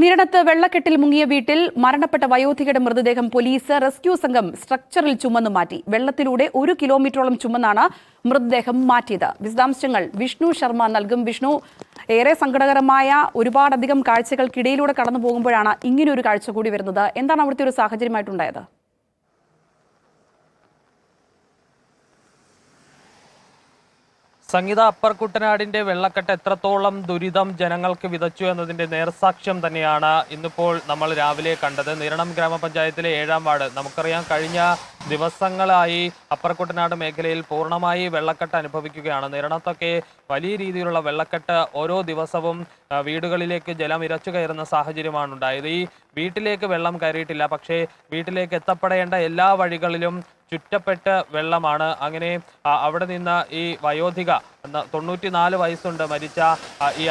നിരണത്ത് വെള്ളക്കെട്ടിൽ മുങ്ങിയ വീട്ടിൽ മരണപ്പെട്ട വയോധികയുടെ മൃതദേഹം പോലീസ് റെസ്ക്യൂ സംഘം സ്ട്രക്ചറിൽ ചുമന്നു മാറ്റി. വെള്ളത്തിലൂടെ 1 കിലോമീറ്ററോളം ചുമന്നാണ് മൃതദേഹം മാറ്റിയത്. വിശദാംശങ്ങൾ വിഷ്ണു ശർമ്മ നൽകും. വിഷ്ണു, ഏറെ സങ്കടകരമായ ഒരുപാടധികം കാഴ്ചകൾക്കിടയിലൂടെ കടന്നു പോകുമ്പോഴാണ് ഇങ്ങനെയൊരു കാഴ്ച കൂടി വരുന്നത്. എന്താണ് അവിടുത്തെ ഒരു സാഹചര്യമായിട്ടുണ്ടായത്? സംഗീത, അപ്പർ കുട്ടനാടിന്റെ വെള്ളക്കെട്ട് എത്രത്തോളം ദുരിതം ജനങ്ങൾക്ക് വിതച്ചു എന്നതിന്റെ നേർസാക്ഷ്യം തന്നെയാണ് ഇന്നിപ്പോൾ നമ്മൾ രാവിലെ കണ്ടത്. നിരണം ഗ്രാമപഞ്ചായത്തിലെ 7-ാം വാർഡ്. നമുക്കറിയാം, കഴിഞ്ഞ ദിവസങ്ങളായി അപ്പർ കുട്ടനാട് മേഖലയിൽ പൂർണ്ണമായി വെള്ളക്കെട്ട് അനുഭവിക്കുകയാണ്. നിരണത്തൊക്കെ വലിയ രീതിയിലുള്ള വെള്ളക്കെട്ട് ഓരോ ദിവസവും വീടുകളിലേക്ക് ജലം ഇരച്ചു കയറുന്ന സാഹചര്യമാണ് ഉണ്ടായത്. ഈ വീട്ടിലേക്ക് വെള്ളം കയറിയിട്ടില്ല, പക്ഷേ വീട്ടിലേക്ക് എത്തപ്പെടേണ്ട എല്ലാ വഴികളിലും ചുറ്റപ്പെട്ട് വെള്ളമാണ്. അങ്ങനെ അവിടെ നിന്ന് ഈ വയോധിക 94 വയസ്സുണ്ട് മരിച്ച ഈ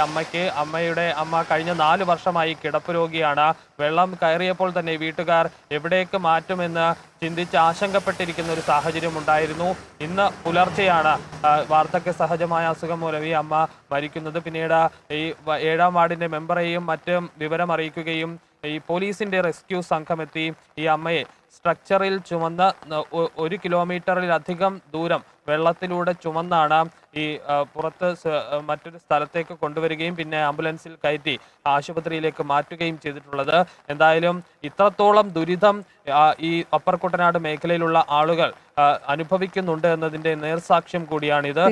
അമ്മയുടെ അമ്മ കഴിഞ്ഞ 4 വർഷമായി കിടപ്പ് രോഗിയാണ്. വെള്ളം കയറിയപ്പോൾ തന്നെ വീട്ടുകാർ എവിടേക്ക് മാറ്റുമെന്ന് ചിന്തിച്ച് ആശങ്കപ്പെട്ടിരിക്കുന്ന ഒരു സാഹചര്യം ഉണ്ടായിരുന്നു. ഇന്ന് പുലർച്ചെയാണ് വാർദ്ധക്യ സഹജമായ അസുഖം മൂലം ഈ അമ്മ മരിക്കുന്നത്. പിന്നീട് ഈ 7-ാം വാർഡിന്റെ മെമ്പറെയും മറ്റും വിവരം അറിയിക്കുകയും ഈ പോലീസിന്റെ റെസ്ക്യൂ സംഘം എത്തി ഈ അമ്മയെ സ്ട്രക്ചറിൽ ചുമന്ന് 1 കിലോമീറ്ററിലധികം ദൂരം വെള്ളത്തിലൂടെ ചുമന്നാണ് ഈ പുറത്ത് മറ്റൊരു സ്ഥലത്തേക്ക് കൊണ്ടുവരികയും പിന്നെ ആംബുലൻസിൽ കയറ്റി ആശുപത്രിയിലേക്ക് മാറ്റുകയും ചെയ്തിട്ടുള്ളത്. എന്തായാലും ഇത്രത്തോളം ദുരിതം ഈ അപ്പർ കുട്ടനാട് മേഖലയിലുള്ള ആളുകൾ അനുഭവിക്കുന്നുണ്ട് എന്നതിന്റെ നേർസാക്ഷ്യം കൂടിയാണിത്.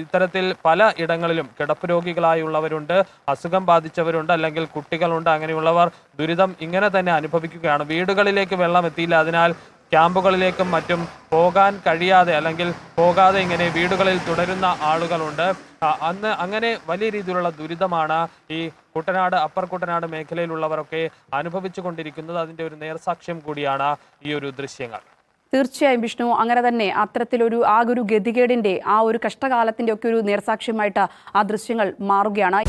ഇത്തരത്തിൽ പല ഇടങ്ങളിലും കിടപ്പ് രോഗികളായുള്ളവരുണ്ട്, അസുഖം ബാധിച്ചവരുണ്ട്, അല്ലെങ്കിൽ കുട്ടികളുണ്ട്. അങ്ങനെയുള്ളവർ ദുരിതം ഇങ്ങനെ തന്നെ അനുഭവിക്കുകയാണ്. വീടുകളിലേക്ക് വെള്ളം എത്തിയില്ല, അതിനാൽ ക്യാമ്പുകളിലേക്കും മറ്റും പോകാൻ കഴിയാതെ അല്ലെങ്കിൽ പോകാതെ ഇങ്ങനെ വീടുകളിൽ തുടരുന്ന ആളുകളുണ്ട്. അങ്ങനെ വലിയ രീതിയിലുള്ള ദുരിതമാണ് ഈ അപ്പർ കുട്ടനാട് മേഖലയിലുള്ളവരൊക്കെ അനുഭവിച്ചു കൊണ്ടിരിക്കുന്നത്. അതിന്റെ ഒരു നേർസാക്ഷ്യം കൂടിയാണ് ഈ ഒരു ദൃശ്യങ്ങൾ. തീർച്ചയായും വിഷ്ണു, അങ്ങനെ തന്നെ അത്തരത്തിലൊരു ഒരു ഗതികേടിന്റെ ഒരു കഷ്ടകാലത്തിന്റെ ഒക്കെ ഒരു നേർസാക്ഷ്യമായിട്ട് ആ ദൃശ്യങ്ങൾ മാറുകയാണ്.